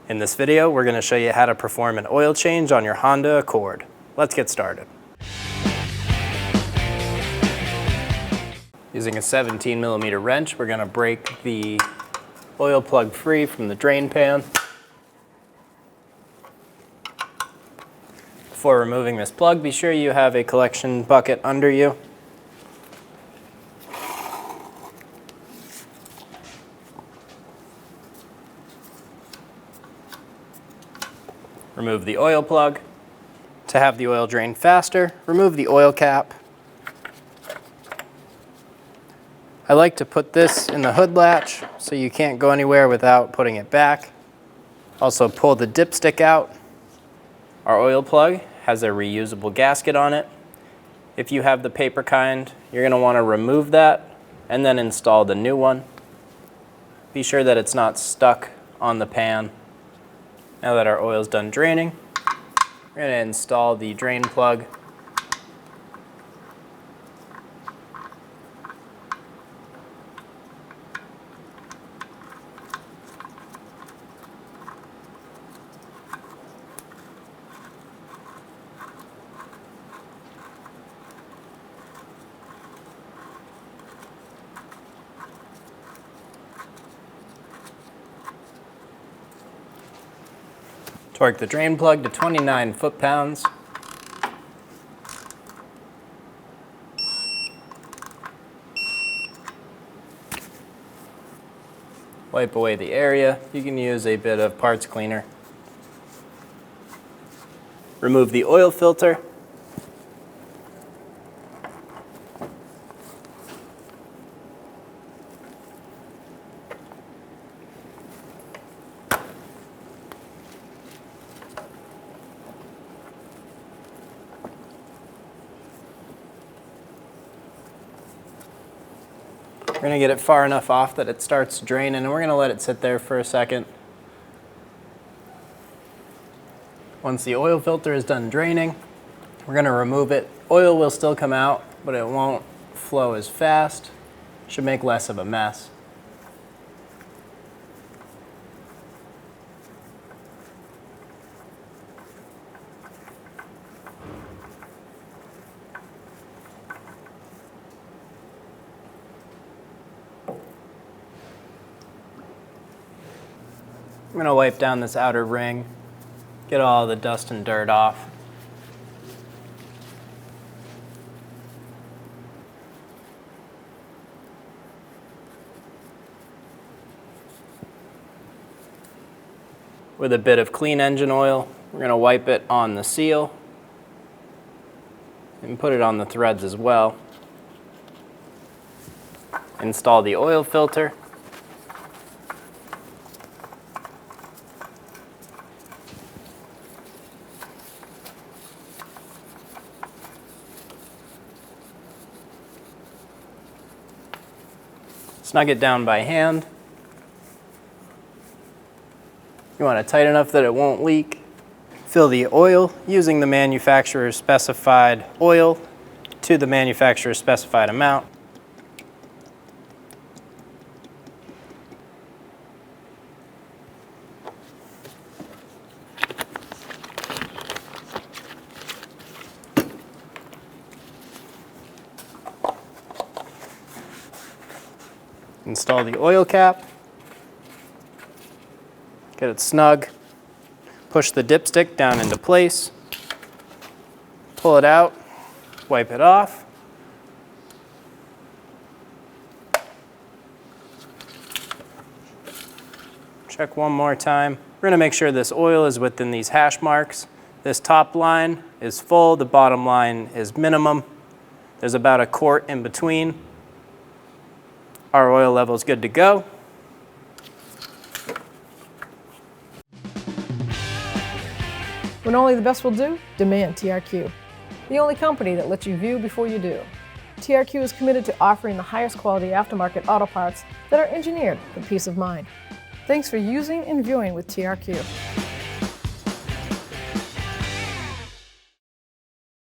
In this video, we're going to show you how to perform an oil change on your Honda Accord. Let's get started. Using a 17mm wrench, we're going to break the oil plug free from the drain pan. Before removing this plug, be sure you have a collection bucket under you. Remove the oil plug. To have the oil drain faster, remove the oil cap. I like to put this in the hood latch so you can't go anywhere without putting it back. Also pull the dipstick out. Our oil plug has a reusable gasket on it. If you have the paper kind, you're going to want to remove that and then install the new one. Be sure that it's not stuck on the pan. Now that our oil is done draining, we're going to install the drain plug. Torque the drain plug to 29 foot-pounds. Wipe away the area. You can use a bit of parts cleaner. Remove the oil filter. We're going to get it far enough off that it starts draining, and we're going to let it sit there for a second. Once the oil filter is done draining, we're going to remove it. Oil will still come out, but it won't flow as fast. Should make less of a mess. I'm going to wipe down this outer ring, get all the dust and dirt off. With a bit of clean engine oil, we're going to wipe it on the seal and put it on the threads as well. Install the oil filter. Snug it down by hand. You want it tight enough that it won't leak. Fill the oil using the manufacturer's specified oil to the manufacturer's specified amount. Install the oil cap, get it snug, push the dipstick down into place, pull it out, wipe it off. Check one more time. We're going to make sure this oil is within these hash marks. This top line is full, the bottom line is minimum. There's about a quart in between. Our oil level is good to go. When only the best will do, demand TRQ. The only company that lets you view before you do. TRQ is committed to offering the highest quality aftermarket auto parts that are engineered for peace of mind. Thanks for using and viewing with TRQ.